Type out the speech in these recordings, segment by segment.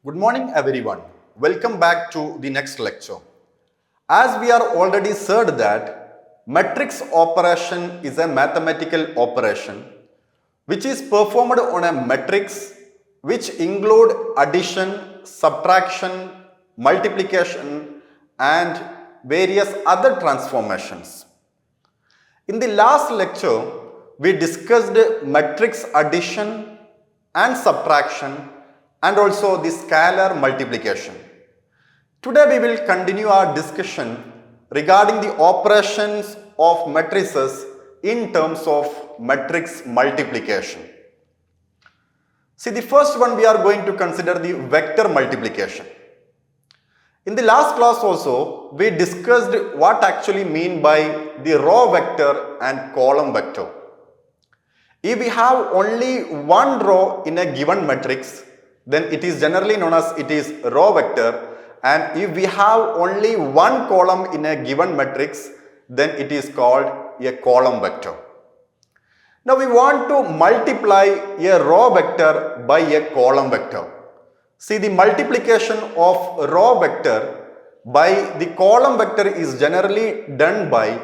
Good morning, everyone. Welcome back to the next lecture. As we are already said that matrix operation is a mathematical operation which is performed on a matrix which include addition, subtraction, multiplication and various other transformations. In the last lecture, we discussed matrix addition and subtraction and also the scalar multiplication. Today we will continue our discussion regarding the operations of matrices in terms of matrix multiplication. See, the first one we are going to consider the vector multiplication. In the last class also, we discussed what actually mean by the row vector and column vector. If we have only one row in a given matrix, then it is generally known as it is row vector, and if we have only one column in a given matrix, then it is called a column vector. Now we want to multiply a row vector by a column vector. See, the multiplication of row vector by the column vector is generally done by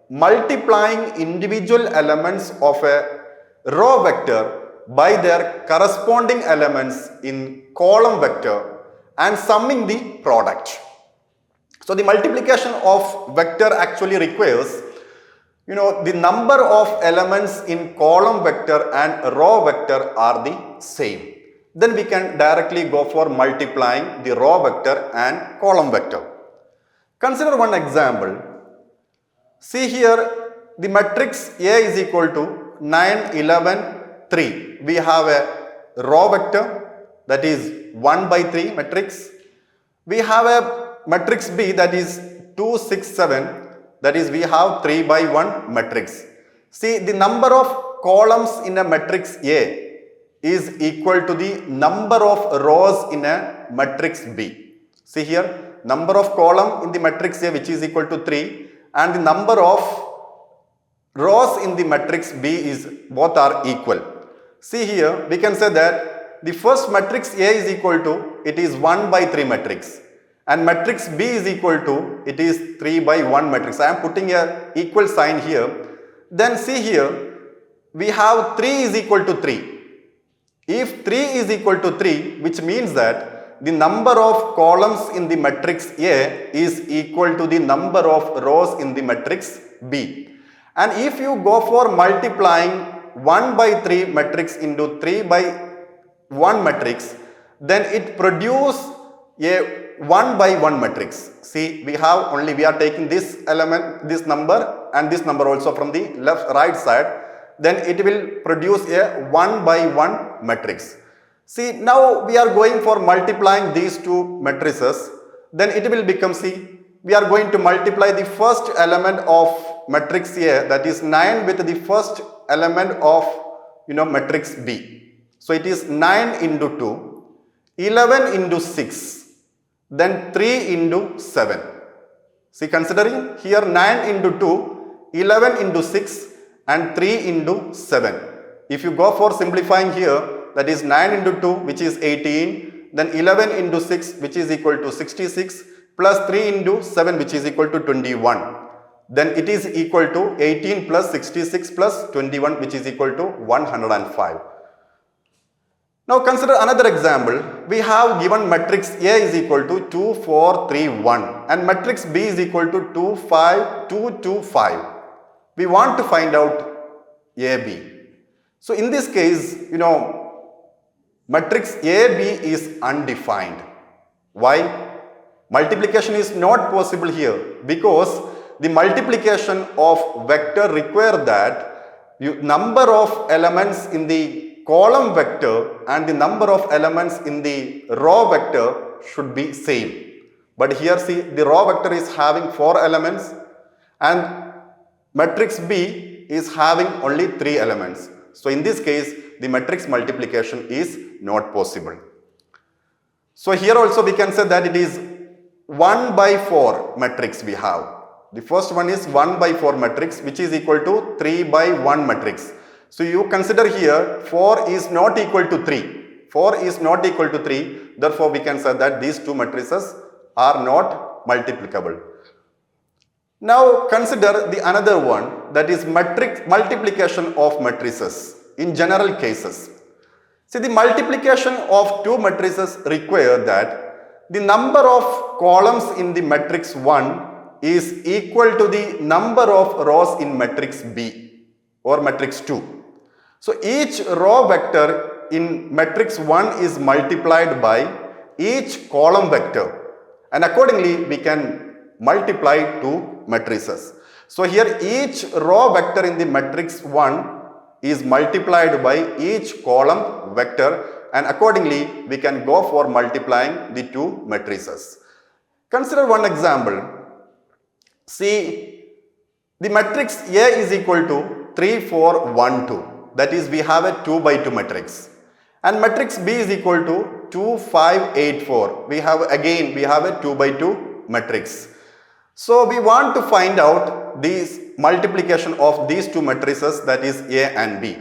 multiplying individual elements of a row vector by their corresponding elements in column vector and summing the product. So the multiplication of vector actually requires the number of elements in column vector and row vector are the same. Then we can directly go for multiplying the row vector and column vector. Consider one example. See here, the matrix A is equal to 9, 11, 3. We have a row vector that is 1 by 3 matrix. We have a matrix B that is 2, 6, 7. That is we have 3 by 1 matrix. See, the number of columns in a matrix A is equal to the number of rows in a matrix B. See here, number of column in the matrix A which is equal to 3 and the number of rows in the matrix B is both are equal. See here, we can say that the first matrix A is equal to, it is 1 by 3 matrix, and matrix B is equal to, it is 3 by 1 matrix. I am putting a equal sign here. Then see here, we have 3 is equal to 3. If 3 is equal to 3, which means that the number of columns in the matrix A is equal to the number of rows in the matrix B. And if you go for multiplying 1 by 3 matrix into 3 by 1 matrix, then it produces a 1 by 1 matrix. See, we are taking this element, this number and this number also from the right side. Then it will produce a 1 by 1 matrix. See, now we are going for multiplying these two matrices. Then it will become, see, we are going to multiply the first element of matrix A, that is 9, with the first element of matrix B. So it is 9 into 2, 11 into 6, then 3 into 7. See, considering here 9 into 2, 11 into 6 and 3 into 7. If you go for simplifying here, that is 9 into 2 which is 18, then 11 into 6 which is equal to 66 plus 3 into 7 which is equal to 21. Then it is equal to 18 plus 66 plus 21 which is equal to 105. Now consider another example. We have given matrix A is equal to 2, 4, 3, 1 and matrix B is equal to 2, 5, 2, 2, 5. We want to find out AB. So in this case, matrix AB is undefined. Why? Multiplication is not possible here because the multiplication of vector require that number of elements in the column vector and the number of elements in the row vector should be same. But here see, the row vector is having 4 elements and matrix B is having only 3 elements. So in this case, the matrix multiplication is not possible. So here also we can say that it is 1 by 4 matrix we have. The first one is 1 by 4 matrix which is equal to 3 by 1 matrix. So you consider here 4 is not equal to 3. 4 is not equal to 3. Therefore, we can say that these two matrices are not multiplicable. Now consider the another one, that is multiplication of matrices in general cases. See, the multiplication of two matrices require that the number of columns in the matrix 1 is equal to the number of rows in matrix B or matrix 2. So each row vector in matrix 1 is multiplied by each column vector, and accordingly we can multiply two matrices. So here each row vector in the matrix 1 is multiplied by each column vector, and accordingly we can go for multiplying the two matrices. Consider one example. See, the matrix A is equal to 3, 4, 1, 2. That is, we have a 2 by 2 matrix. And matrix B is equal to 2, 5, 8, 4. We have a 2 by 2 matrix. So we want to find out this multiplication of these two matrices, that is A and B.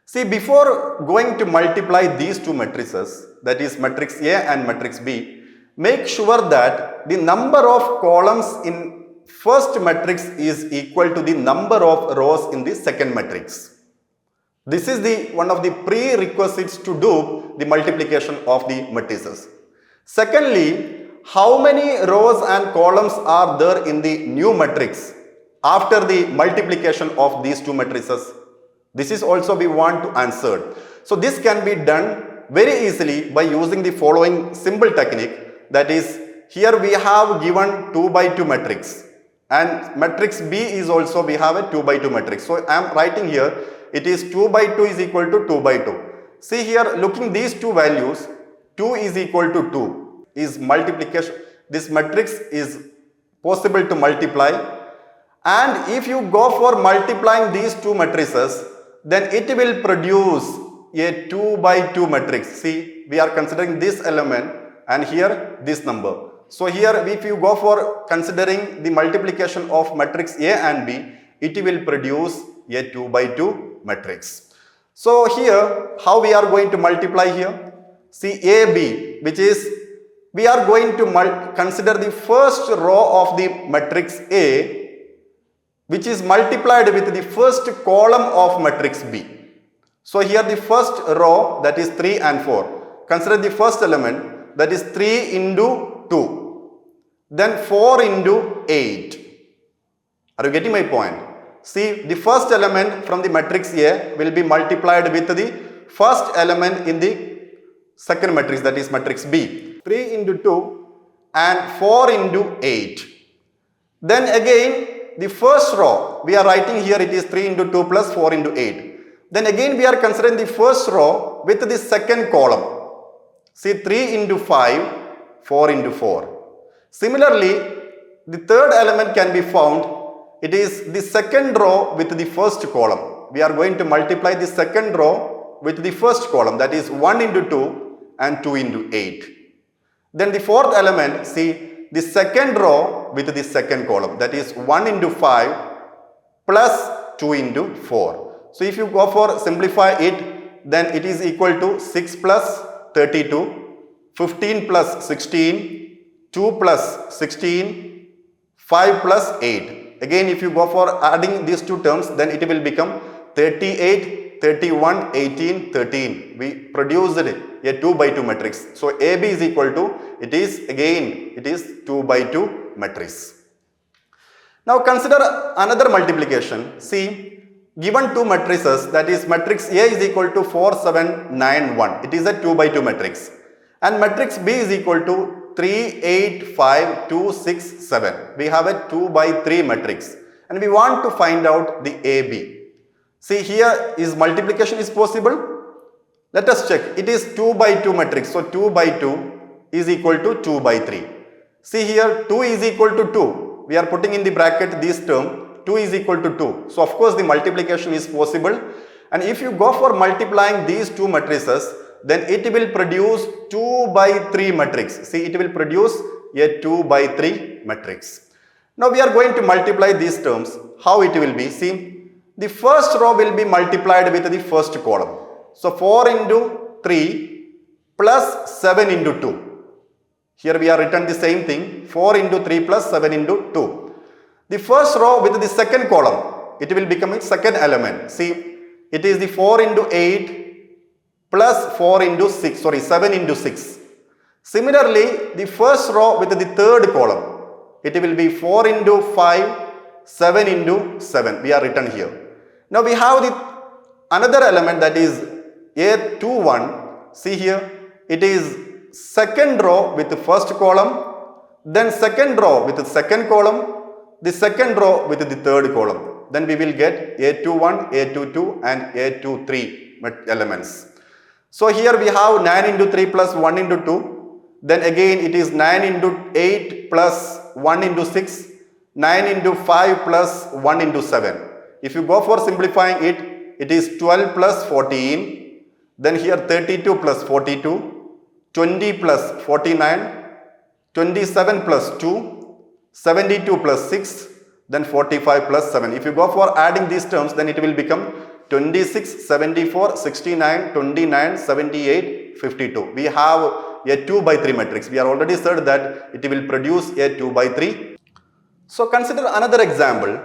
See, before going to multiply these two matrices, that is matrix A and matrix B, make sure that the number of columns in first matrix is equal to the number of rows in the second matrix. This is one of the prerequisites to do the multiplication of the matrices. Secondly, how many rows and columns are there in the new matrix after the multiplication of these two matrices? This is also we want to answer. So this can be done very easily by using the following simple technique. That is, here we have given 2 by 2 matrix, and matrix B is also we have a 2 by 2 matrix. So I am writing here, it is 2 by 2 is equal to 2 by 2. See here, looking these two values, 2 is equal to 2 is multiplication. This matrix is possible to multiply, and if you go for multiplying these two matrices, then it will produce a 2 by 2 matrix. See, we are considering this element and here this number. So here if you go for considering the multiplication of matrix A and B, it will produce a 2 by 2 matrix. So here how we are going to multiply here? See, AB, which is we are going to consider the first row of the matrix A, which is multiplied with the first column of matrix B. So here the first row, that is 3 and 4. Consider the first element, that is 3 into 2. Then 4 into 8. Are you getting my point? See, the first element from the matrix A will be multiplied with the first element in the second matrix, that is matrix B. 3 into 2 and 4 into 8. Then again the first row, we are writing here it is 3 into 2 plus 4 into 8. Then again we are considering the first row with the second column. See, 3 into 5, 4 into 4. Similarly, the third element can be found. It is the second row with the first column. We are going to multiply the second row with the first column, that is 1 into 2 and 2 into 8. Then the fourth element, see, the second row with the second column, that is 1 into 5 plus 2 into 4. So if you go for simplify it, then it is equal to 6 plus 32, 15 plus 16, 2 plus 16, 5 plus 8. Again, if you go for adding these two terms, then it will become 38, 31, 18, 13. We produced a 2 by 2 matrix. So AB is equal to, it is 2 by 2 matrix. Now consider another multiplication. See, given two matrices, that is matrix A is equal to 4, 7, 9, 1. It is a 2 by 2 matrix. And matrix B is equal to 3, 8, 5, 2, 6, 7. We have a 2 by 3 matrix. And we want to find out the AB. See, here is multiplication is possible. Let us check. It is 2 by 2 matrix. So 2 by 2 is equal to 2 by 3. See here, 2 is equal to 2. We are putting in the bracket this term. 2 is equal to 2. So of course the multiplication is possible. And if you go for multiplying these two matrices, then it will produce 2 by 3 matrix. See, it will produce a 2 by 3 matrix. Now we are going to multiply these terms. How it will be? See, the first row will be multiplied with the first column. So 4 into 3 plus 7 into 2. Here we are written the same thing, 4 into 3 plus 7 into 2. The first row with the second column, it will become its second element. See, it is the 4 into 8 plus 4 into 6, 7 into 6. Similarly, the first row with the third column, it will be 4 into 5, 7 into 7. We are written here. Now we have the another element, that is A21. See here, it is second row with the first column, then second row with the second column, the second row with the third column. Then we will get A21, A22 and A23 elements. So here we have 9 into 3 plus 1 into 2. Then again it is 9 into 8 plus 1 into 6. 9 into 5 plus 1 into 7. If you go for simplifying it, it is 12 plus 14. Then here 32 plus 42. 20 plus 49. 27 plus 2. 72 plus 6, then 45 plus 7. If you go for adding these terms, then it will become 26, 74, 69, 29, 78, 52. We have a 2 by 3 matrix. We are already said that it will produce a 2 by 3. So consider another example.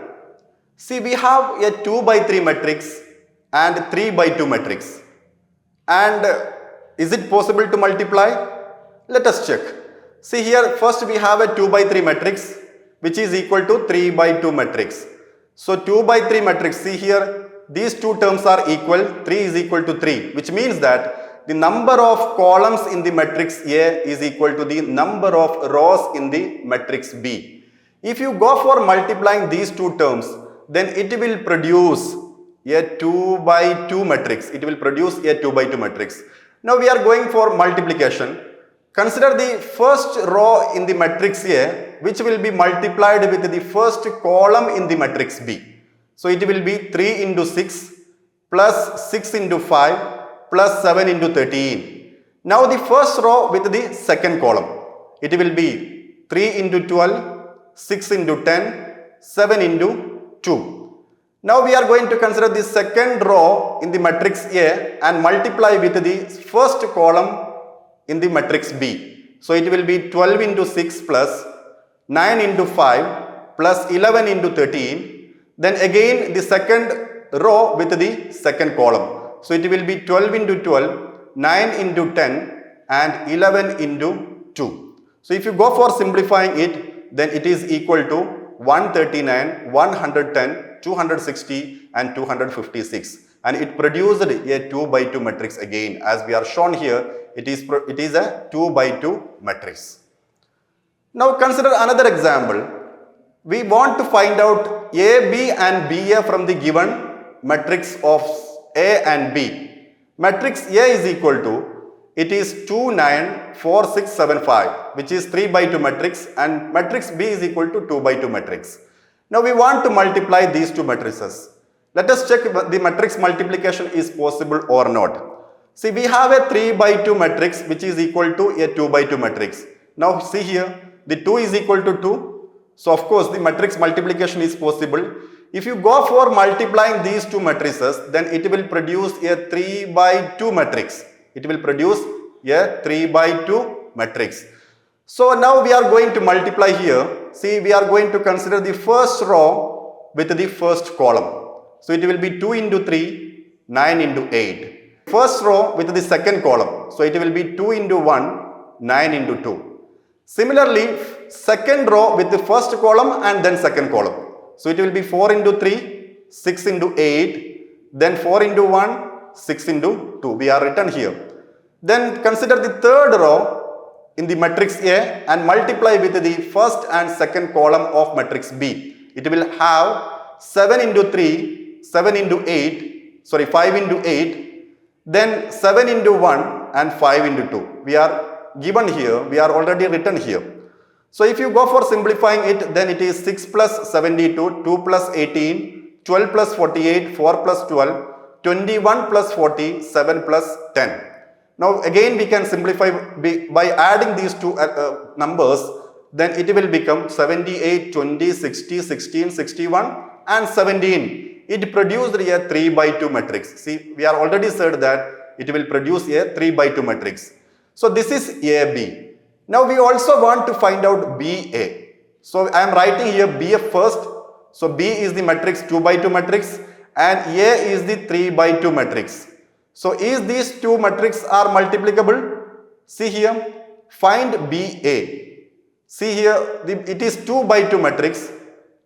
See, we have a 2 by 3 matrix and 3 by 2 matrix. And is it possible to multiply? Let us check. See here, first we have a 2 by 3 matrix which is equal to 3 by 2 matrix. So 2 by 3 matrix, see here, these two terms are equal, 3 is equal to 3, which means that the number of columns in the matrix A is equal to the number of rows in the matrix B. If you go for multiplying these two terms, then it will produce a 2 by 2 matrix. It will produce a 2 by 2 matrix. Now we are going for multiplication. Consider the first row in the matrix A, which will be multiplied with the first column in the matrix B. So it will be 3 into 6 plus 6 into 5 plus 7 into 13. Now the first row with the second column, it will be 3 into 12, 6 into 10, 7 into 2. Now we are going to consider the second row in the matrix A and multiply with the first column in the matrix B. So it will be 12 into 6 plus 9 into 5 plus 11 into 13. Then again the second row with the second column. So it will be 12 into 12, 9 into 10 and 11 into 2. So if you go for simplifying it, then it is equal to 139, 110, 260 and 256. And it produced a 2 by 2 matrix again. As we are shown here, it is a 2 by 2 matrix. Now consider another example. We want to find out AB and BA from the given matrix of A and B. Matrix A is equal to, it is 2, 9, 4, 6, 7, 5, which is 3 by 2 matrix, and matrix B is equal to 2 by 2 matrix. Now we want to multiply these two matrices. Let us check if the matrix multiplication is possible or not. See, we have a 3 by 2 matrix which is equal to a 2 by 2 matrix. Now see here, the 2 is equal to 2. So of course the matrix multiplication is possible. If you go for multiplying these two matrices, then it will produce a 3 by 2 matrix. It will produce a 3 by 2 matrix. So now we are going to multiply here. See, we are going to consider the first row with the first column. So it will be 2 into 3, 9 into 8. First row with the second column. So it will be 2 into 1, 9 into 2. Similarly, second row with the first column and then second column. So it will be 4 into 3, 6 into 8, then 4 into 1, 6 into 2. We are written here. Then consider the third row in the matrix A and multiply with the first and second column of matrix B. It will have 7 into 3, 7 into 8, 5 into 8, then 7 into 1 and 5 into 2. We are given here, we are already written here. So if you go for simplifying it, then it is 6 plus 72, 2 plus 18, 12 plus 48, 4 plus 12, 21 plus 40, 7 plus 10. Now again we can simplify by adding these two numbers, then it will become 78, 20, 60, 16, 61 and 17. It produced a 3 by 2 matrix. See, we are already said that it will produce a 3 by 2 matrix. So this is AB. Now we also want to find out BA. So I am writing here BA first. So B is the matrix 2 by 2 matrix and A is the 3 by 2 matrix. So is these two matrices are multiplicable? See here, find BA. See here, it is 2 by 2 matrix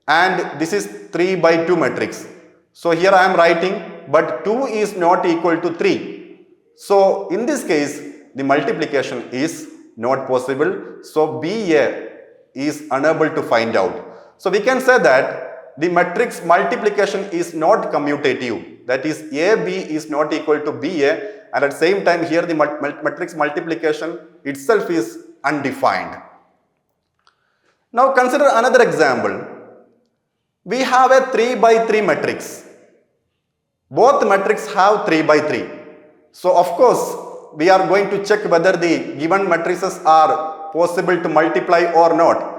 and this is 3 by 2 matrix. So here I am writing, but 2 is not equal to 3. So in this case, the multiplication is not possible. So BA is unable to find out. So we can say that the matrix multiplication is not commutative. That is, AB is not equal to BA, and at the same time here the matrix multiplication itself is undefined. Now consider another example. We have a 3 by 3 matrix. Both matrices have 3 by 3. So of course we are going to check whether the given matrices are possible to multiply or not.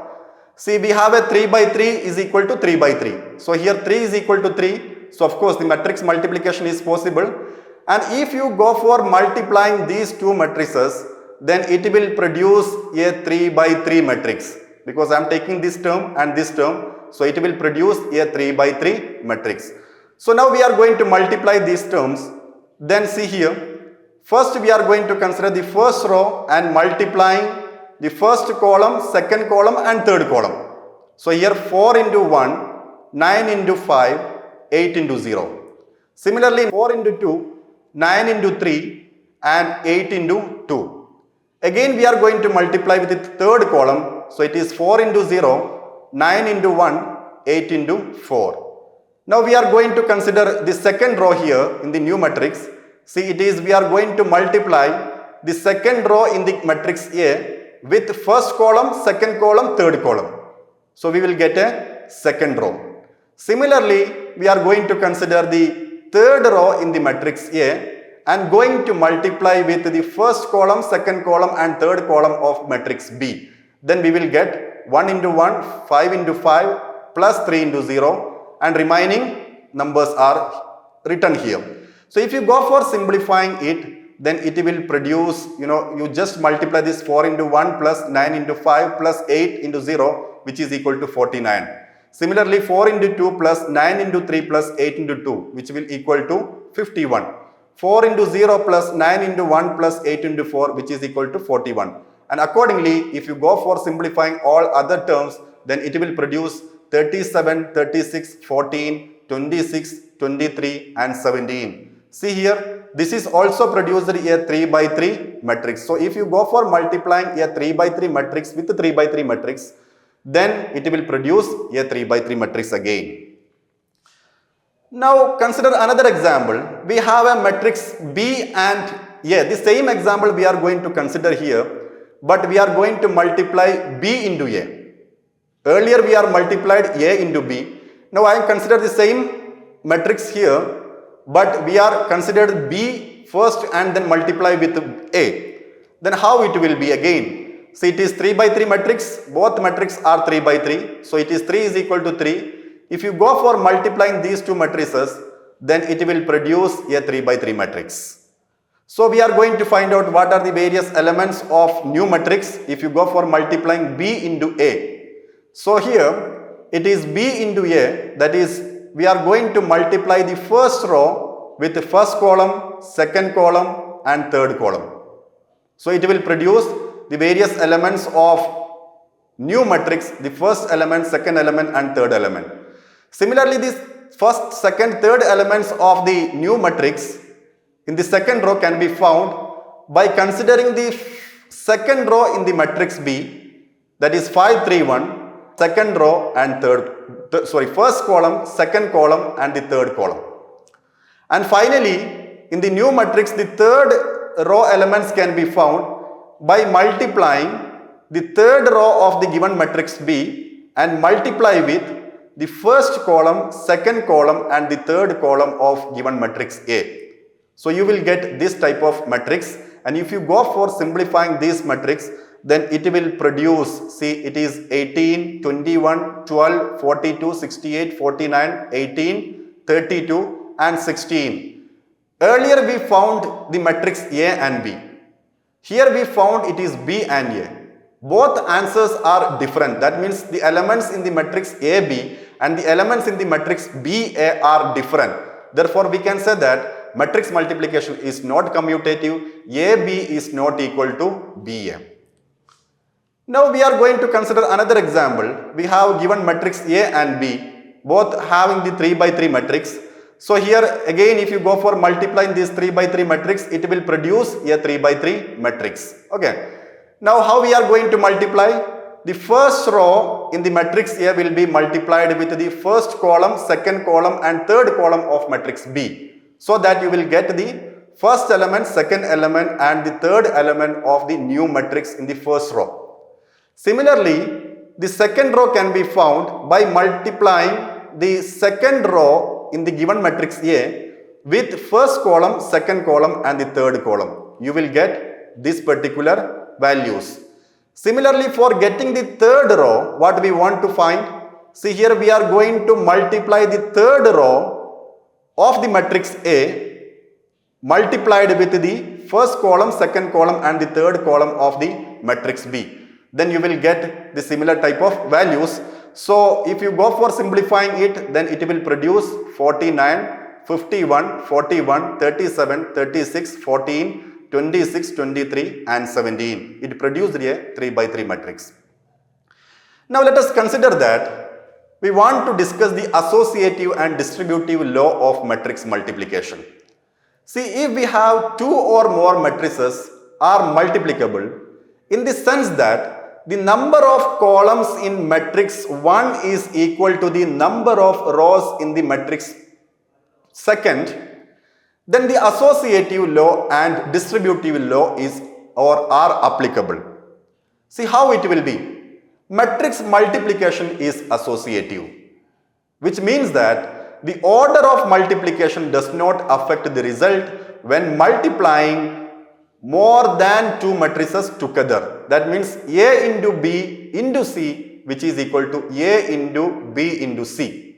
See, we have a 3 by 3 is equal to 3 by 3. So here 3 is equal to 3. So of course the matrix multiplication is possible. And if you go for multiplying these two matrices, then it will produce a 3 by 3 matrix. Because I am taking this term and this term. So it will produce a 3 by 3 matrix. So now we are going to multiply these terms. Then see here. First we are going to consider the first row and multiplying the first column, second column and third column. So here 4 into 1, 9 into 5, 8 into 0. Similarly 4 into 2, 9 into 3 and 8 into 2. Again we are going to multiply with the third column. So it is 4 into 0, 9 into 1, 8 into 4. Now we are going to consider the second row here in the new matrix. See, it is we are going to multiply the second row in the matrix A with first column, second column, third column. So we will get a second row. Similarly, we are going to consider the third row in the matrix A and going to multiply with the first column, second column and third column of matrix B. Then we will get 1 into 1, 5 into 5 plus 3 into 0 and remaining numbers are written here. So if you go for simplifying it, then it will produce, you just multiply this 4 into 1 plus 9 into 5 plus 8 into 0, which is equal to 49. Similarly, 4 into 2 plus 9 into 3 plus 8 into 2, which will equal to 51. 4 into 0 plus 9 into 1 plus 8 into 4, which is equal to 41. And accordingly, if you go for simplifying all other terms, then it will produce 37, 36, 14, 26, 23 and 17. See here, this is also produced a 3 by 3 matrix. So if you go for multiplying a 3 by 3 matrix with a 3 by 3 matrix, then it will produce a 3 by 3 matrix again. Now consider another example. We have a matrix B and A. The same example we are going to consider here, but we are going to multiply B into A. Earlier we are multiplied A into B. Now I am consider the same matrix here, but we are considered B first and then multiply with A. Then how it will be again? So it is 3 by 3 matrix. Both matrices are 3 by 3. So it is 3 is equal to 3. If you go for multiplying these two matrices, then it will produce a 3 by 3 matrix. So we are going to find out what are the various elements of new matrix if you go for multiplying B into A. So here it is B into A, that is we are going to multiply the first row with the first column, second column and third column. So it will produce the various elements of new matrix, the first element, second element and third element. Similarly, these first, second, third elements of the new matrix in the second row can be found by considering the second row in the matrix B, that is 5, 3, 1, second row and first column, second column and the third column. And finally, in the new matrix, the third row elements can be found by multiplying the third row of the given matrix B and multiply with the first column, second column and the third column of given matrix A. So you will get this type of matrix, and if you go for simplifying this matrix, then it will produce, see, it is 18, 21, 12, 42, 68, 49, 18, 32 and 16. Earlier we found the matrix A and B. Here we found it is B and A. Both answers are different. That means the elements in the matrix AB and the elements in the matrix BA are different. Therefore, we can say that matrix multiplication is not commutative. AB is not equal to BA. Now we are going to consider another example. We have given matrix A and B, both having the 3 by 3 matrix. So here again, if you go for multiplying this 3 by 3 matrix, it will produce a 3 by 3 matrix. Okay. Now how we are going to multiply? The first row in the matrix A will be multiplied with the first column, second column and third column of matrix B. So that you will get the first element, second element and the third element of the new matrix in the first row. Similarly, the second row can be found by multiplying the second row in the given matrix A with first column, second column and the third column. You will get this particular values. Similarly, for getting the third row, what we want to find? See here we are going to multiply the third row of the matrix A multiplied with the first column, second column and the third column of the matrix B. Then you will get the similar type of values. So if you go for simplifying it, then it will produce 49, 51, 41, 37, 36, 14, 26, 23 and 17. It produced a 3 by 3 matrix. Now let us consider that we want to discuss the associative and distributive law of matrix multiplication. See, if we have two or more matrices are multiplicable in the sense that the number of columns in matrix 1 is equal to the number of rows in the matrix second, then the associative law and distributive law is or are applicable. See how it will be. Matrix multiplication is associative, which means that the order of multiplication does not affect the result when multiplying more than two matrices together. That means A into B into C, which is equal to A into B into C.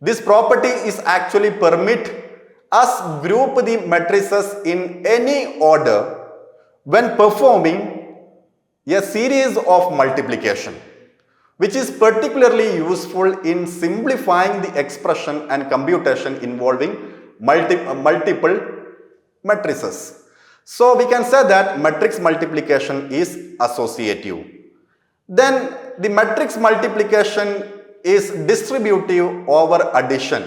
This property is actually permit us group the matrices in any order when performing a series of multiplication, which is particularly useful in simplifying the expression and computation involving multiple matrices. So we can say that matrix multiplication is associative. Then the matrix multiplication is distributive over addition,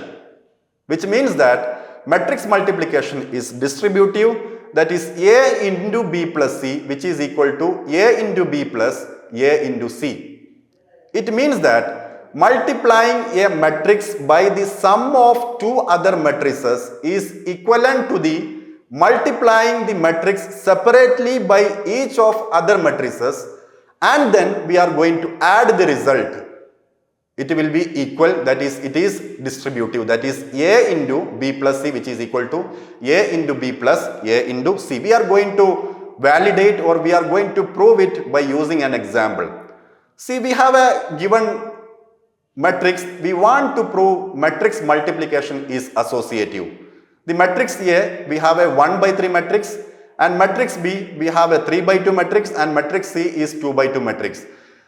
which means that matrix multiplication is distributive, that is A into B plus C, which is equal to A into B plus A into C. It means that multiplying a matrix by the sum of two other matrices is equivalent to the multiplying the matrix separately by each of other matrices, and then we are going to add the result. It will be equal, that is it is distributive, that is A into B plus C, which is equal to A into B plus A into C. We are going to validate or we are going to prove it by using an example. See, we have a given matrix. We want to prove matrix multiplication is associative. The matrix A, we have a 1 by 3 matrix, and matrix B, we have a 3 by 2 matrix, and matrix C is 2 by 2 matrix.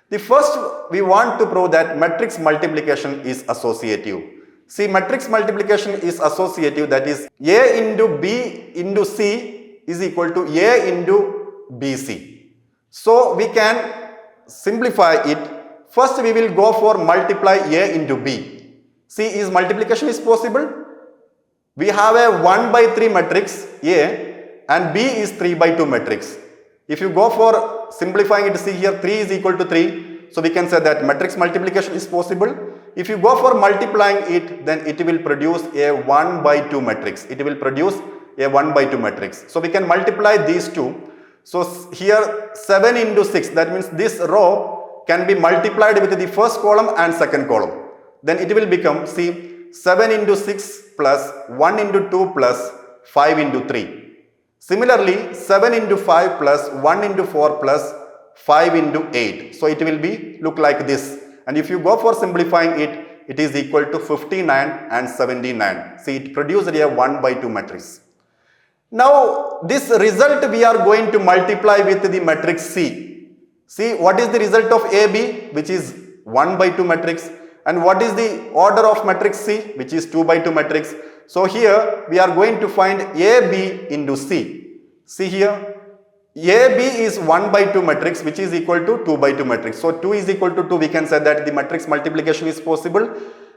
The first, we want to prove that matrix multiplication is associative. See, matrix multiplication is associative, that is A into B into C is equal to A into BC. So we can simplify it. First, we will go for multiply A into B. See, is multiplication is possible? We have a 1 by 3 matrix A and B is 3 by 2 matrix. If you go for simplifying it, see here 3 is equal to 3. So we can say that matrix multiplication is possible. If you go for multiplying it, then it will produce a 1 by 2 matrix. It will produce a 1 by 2 matrix. So we can multiply these two. So here 7 into 6, that means this row can be multiplied with the first column and second column. Then it will become, see, 7 into 6 plus 1 into 2 plus 5 into 3. Similarly, 7 into 5 plus 1 into 4 plus 5 into 8. So it will be look like this. And if you go for simplifying it, it is equal to 59 and 79. See, it produced a 1 by 2 matrix. Now this result we are going to multiply with the matrix C. See what is the result of AB, which is 1 by 2 matrix, and what is the order of matrix C, which is 2 by 2 matrix. So here we are going to find AB into C. See here, AB is 1 by 2 matrix, which is equal to 2 by 2 matrix. So 2 is equal to 2, we can say that the matrix multiplication is possible.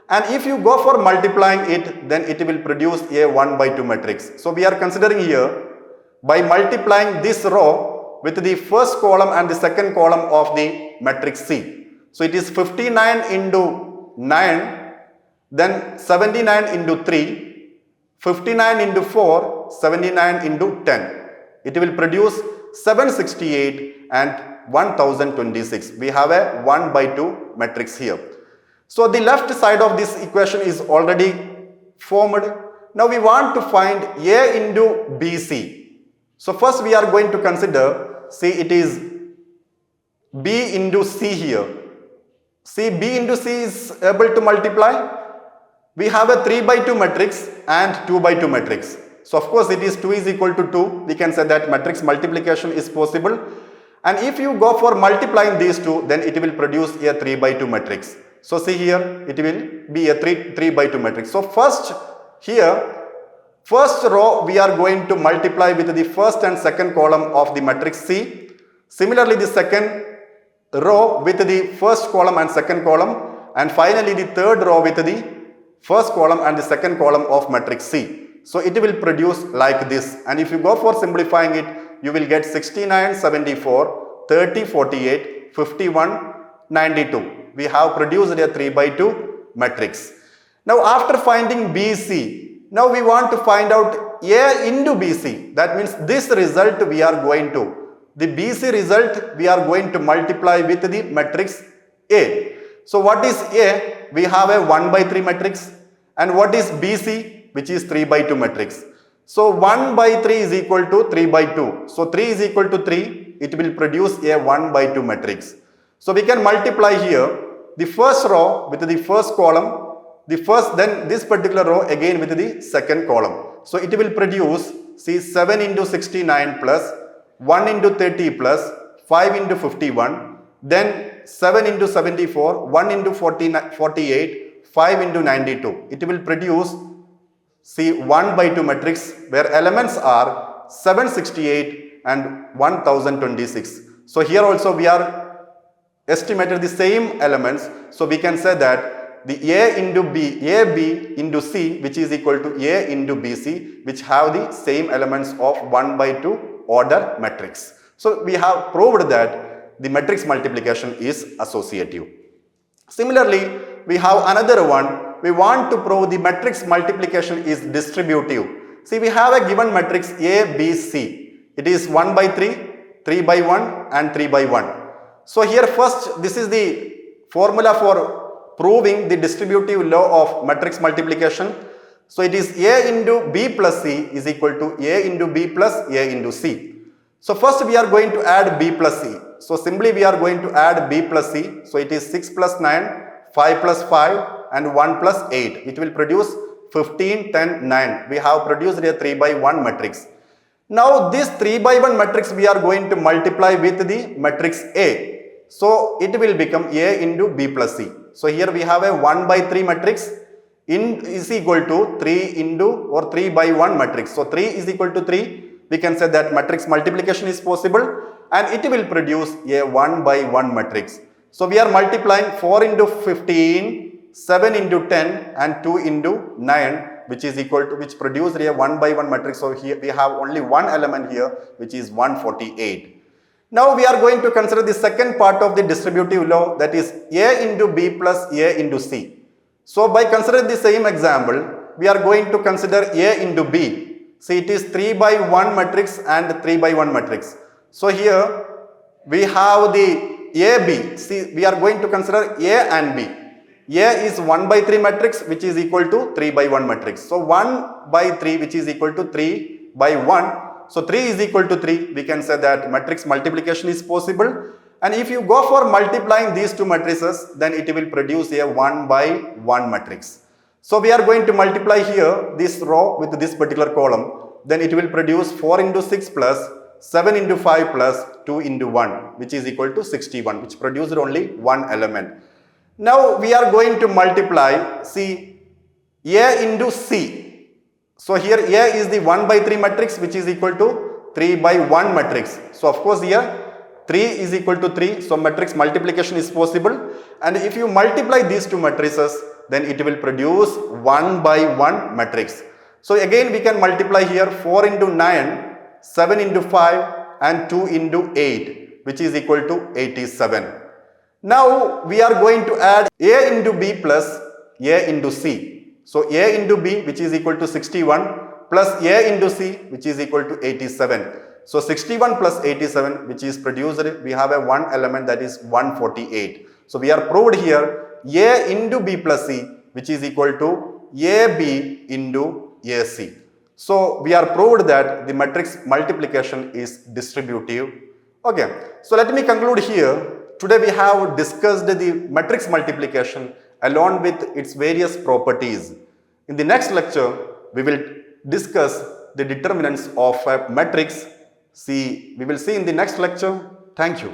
And if you go for multiplying it, then it will produce a 1 by 2 matrix. So we are considering here, by multiplying this row with the first column and the second column of the matrix C. So it is 59 into 9, then 79 into 3, 59 into 4, 79 into 10. It will produce 768 and 1026. We have a 1 by 2 matrix here. So the left side of this equation is already formed. Now we want to find A into BC. So first we are going to consider, see it is B into C here. See B into C is able to multiply. We have a 3 by 2 matrix and 2 by 2 matrix. So of course it is 2 is equal to 2. We can say that matrix multiplication is possible. And if you go for multiplying these two, then it will produce a 3 by 2 matrix. So see here, it will be a 3 by 2 matrix. So first row we are going to multiply with the first and second column of the matrix C. Similarly, the second row with the first column and second column. And finally, the third row with the first column and the second column of matrix C. So it will produce like this. And if you go for simplifying it, you will get 69, 74, 30, 48, 51, 92. We have produced a 3 by 2 matrix. Now after finding BC, now we want to find out A into BC. That means this result we are going to, the BC result we are going to multiply with the matrix A. So what is A? We have a 1 by 3 matrix. And what is BC? Which is 3 by 2 matrix. So 1 by 3 is equal to 3 by 2. So 3 is equal to 3. It will produce a 1 by 2 matrix. So we can multiply here the first row with the first column, then this particular row again with the second column. So it will produce, see 7 into 69 plus 1 into 30 plus 5 into 51, then 7 into 74, 1 into 48, 5 into 92. It will produce, see 1 by 2 matrix where elements are 768 and 1026. So here also we are estimated the same elements. So we can say that the A into B, AB into C, which is equal to A into BC, which have the same elements of 1 by 2 order matrix. So we have proved that the matrix multiplication is associative. Similarly, we have another one. We want to prove the matrix multiplication is distributive. See, we have a given matrix A, B, C. It is 1 by 3, 3 by 1 and 3 by 1. So here first, this is the formula for proving the distributive law of matrix multiplication. So it is A into B plus C is equal to A into B plus A into C. So first we are going to add B plus C. So simply we are going to add B plus C. So it is 6 plus 9, 5 plus 5 and 1 plus 8. It will produce 15, 10, 9. We have produced a 3 by 1 matrix. Now this 3 by 1 matrix we are going to multiply with the matrix A. So it will become A into B plus C. So here we have a 1 by 3 matrix is equal to 3 into or 3 by 1 matrix. So 3 is equal to 3. We can say that matrix multiplication is possible and it will produce a 1 by 1 matrix. So we are multiplying 4 into 15, 7 into 10 and 2 into 9, which is equal to, which produce a 1 by 1 matrix. So here we have only one element here, which is 148. Now we are going to consider the second part of the distributive law, that is A into B plus A into C. So by considering the same example, we are going to consider A into B. See, it is 3 by 1 matrix and 3 by 1 matrix. So here we have the AB. See, we are going to consider A and B. A is 1 by 3 matrix, which is equal to 3 by 1 matrix. So 1 by 3, which is equal to 3 by 1. So 3 is equal to 3. We can say that matrix multiplication is possible. And if you go for multiplying these two matrices, then it will produce a 1 by 1 matrix. So we are going to multiply here this row with this particular column. then it will produce 4 into 6 plus 7 into 5 plus 2 into 1, which is equal to 61, which produced only one element. Now we are going to multiply, see, A into C. So here A is the 1 by 3 matrix, which is equal to 3 by 1 matrix. So of course here 3 is equal to 3, so matrix multiplication is possible. And if you multiply these two matrices, then it will produce 1 by 1 matrix. So again we can multiply here 4 into 9, 7 into 5 and 2 into 8, which is equal to 87. Now we are going to add A into B plus A into C. So A into B, which is equal to 61, plus A into C, which is equal to 87. So 61 plus 87, which is produced, we have a one element, that is 148. So we are proved here A into B plus C, which is equal to AB into AC. So we are proved that the matrix multiplication is distributive. Okay, so let me conclude here. Today we have discussed the matrix multiplication along with its various properties. In the next lecture, we will discuss the determinants of a matrix. We will see in the next lecture. Thank you.